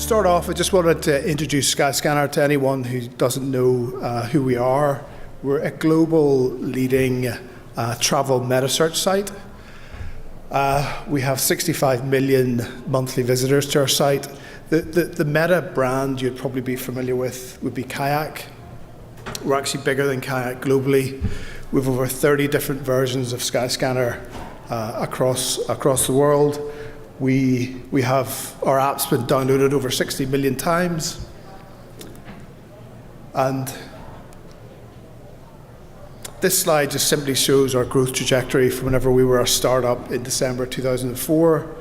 start off, I just wanted to introduce Skyscanner to anyone who doesn't know who we are. We're a global leading travel meta search site. We have 65 million monthly visitors to our site. The meta brand you'd probably be familiar with would be Kayak. We're actually bigger than Kayak globally. We have over 30 different versions of Skyscanner across the world. We have our app's been downloaded over 60 million times. And this slide just simply shows our growth trajectory from whenever we were a startup in December 2004.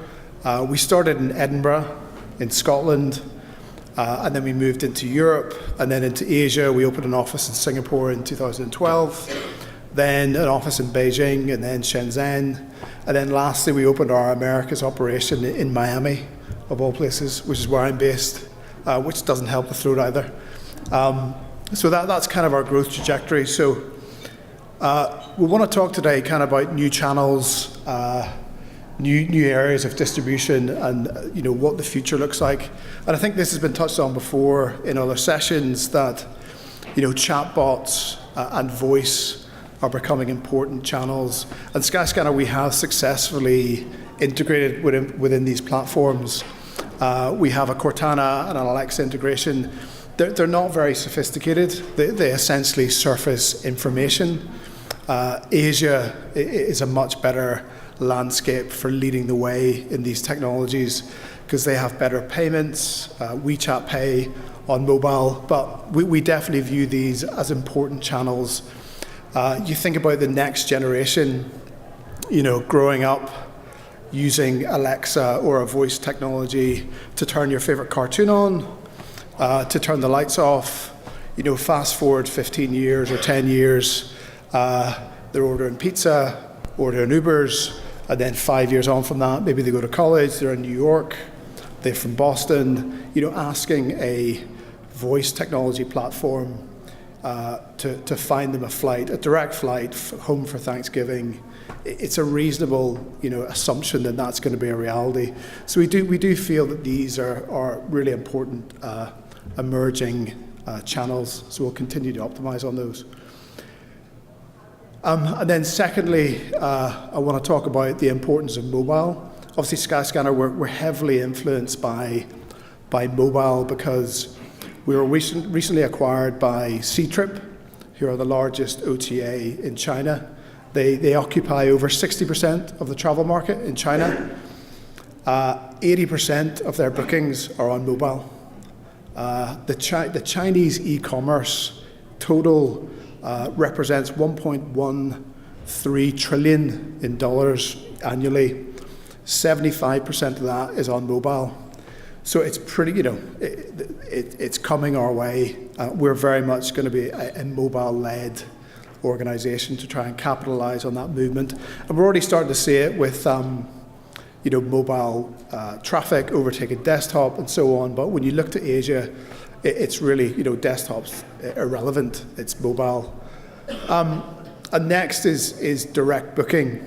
We started in Edinburgh, in Scotland, and then we moved into Europe, and then into Asia. We opened an office in Singapore in 2012, then an office in Beijing, and then Shenzhen. And then lastly, we opened our Americas operation in Miami, of all places, which is where I'm based, which doesn't help the throat either. So that's kind of our growth trajectory. So we want to talk today kind of about new channels, new areas of distribution, and what the future looks like. And I think this has been touched on before in other sessions that chatbots and voice are becoming important channels. And Skyscanner, we have successfully integrated within these platforms. We have a Cortana and an Alexa integration. They're not very sophisticated. They essentially surface information. Asia is a much better landscape for leading the way in these technologies because they have better payments, WeChat Pay on mobile, but we definitely view these as important channels. You think about the next generation, growing up using Alexa or a voice technology to turn your favorite cartoon on, to turn the lights off. Fast forward 15 years or 10 years, they're ordering pizza, ordering Ubers, and then 5 years on from that, maybe they go to college, they're in New York, they're from Boston, asking a voice technology platform to find them a direct flight home for Thanksgiving. It's a reasonable, assumption that that's going to be a reality. So we do feel that these are really important emerging channels. So we'll continue to optimize on those. And then secondly, I want to talk about the importance of mobile. Obviously, Skyscanner, we're heavily influenced by mobile because we were recently acquired by Ctrip, who are the largest OTA in China. They occupy over 60% of the travel market in China. 80% of their bookings are on mobile. The Chinese e-commerce total represents $1.13 trillion in dollars annually. 75% of that is on mobile. So it's pretty, it's coming our way. We're very much going to be a mobile-led organization to try and capitalize on that movement. And we're already starting to see it with, mobile traffic overtaking desktop and so on. But when you look to Asia, it's really, desktop's irrelevant. It's mobile. And next is direct booking.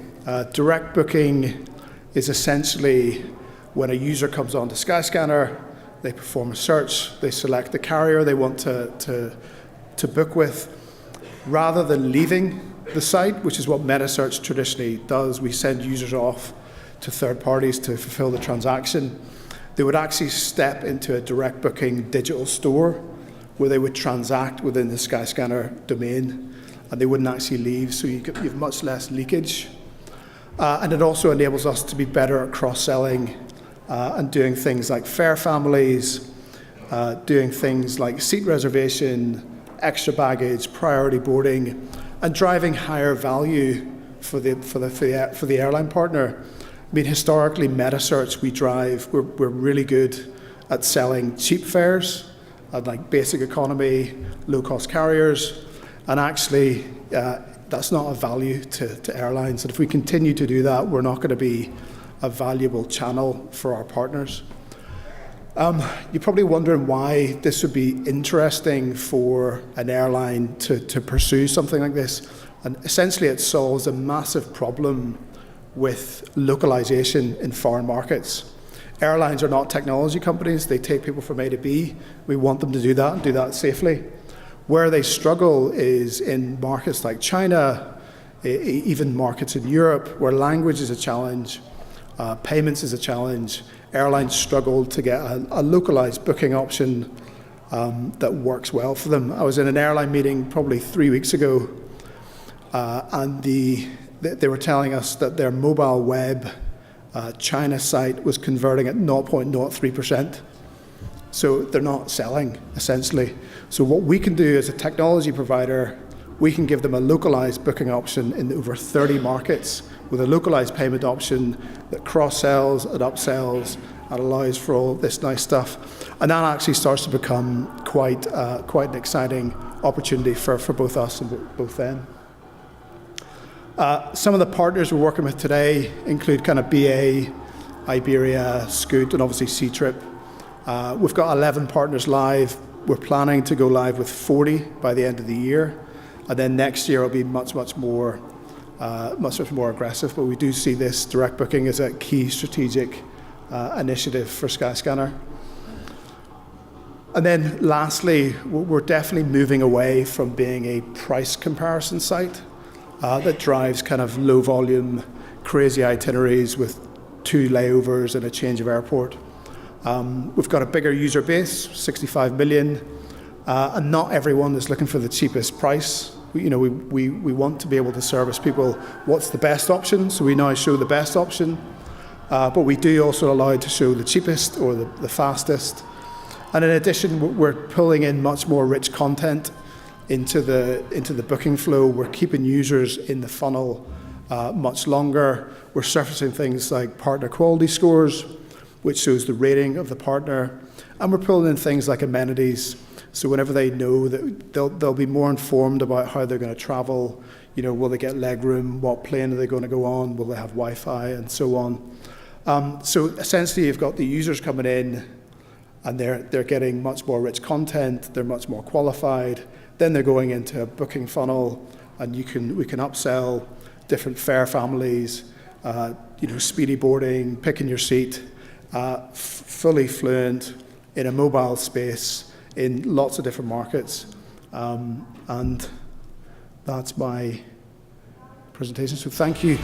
Direct booking is essentially when a user comes onto Skyscanner, they perform a search, they select the carrier they want to book with. Rather than leaving the site, which is what meta search traditionally does, we send users off to third parties to fulfill the transaction. They would actually step into a direct booking digital store where they would transact within the Skyscanner domain, and they wouldn't actually leave, so you have much less leakage. And it also enables us to be better at cross-selling and doing things like fare families, doing things like seat reservation, extra baggage, priority boarding, and driving higher value for the airline partner. I mean, historically, meta search we're really good at selling cheap fares, like basic economy, low-cost carriers, and actually that's not a value to airlines. And if we continue to do that, we're not going to be a valuable channel for our partners. You're probably wondering why this would be interesting for an airline to pursue something like this. And essentially it solves a massive problem with localization in foreign markets. Airlines are not technology companies. They take people from A to B. We want them to do that and do that safely. Where they struggle is in markets like China, even markets in Europe, where language is a challenge, payments is a challenge. Airlines struggle to get a localized booking option that works well for them. I was in an airline meeting probably 3 weeks ago, and they were telling us that their mobile web China site was converting at 0.03%. So they're not selling, essentially. So what we can do as a technology provider, we can give them a localized booking option in over 30 markets with a localized payment option that cross-sells and upsells and allows for all this nice stuff. And that actually starts to become quite an exciting opportunity for both us and both them. Some of the partners we're working with today include kind of BA, Iberia, Scoot, and obviously Ctrip. We've got 11 partners live. We're planning to go live with 40 by the end of the year. And then next year will be much more aggressive. But we do see this direct booking as a key strategic initiative for Skyscanner. And then lastly, we're definitely moving away from being a price comparison site that drives kind of low volume, crazy itineraries with 2 layovers and a change of airport. We've got a bigger user base, 65 million, and not everyone is looking for the cheapest price. We want to be able to service people what's the best option, so we now show the best option, but we do also allow to show the cheapest or the fastest. And in addition, we're pulling in much more rich content into the booking flow. We're keeping users in the funnel much longer. We're surfacing things like partner quality scores, which shows the rating of the partner. And we're pulling in things like amenities. So whenever they know that they'll be more informed about how they're going to travel, will they get leg room, what plane are they going to go on, will they have Wi-Fi, and so on. So essentially you've got the users coming in and they're getting much more rich content, they're much more qualified. Then they're going into a booking funnel, and we can upsell different fare families, speedy boarding, picking your seat, fully fluent in a mobile space in lots of different markets. And that's my presentation. So thank you.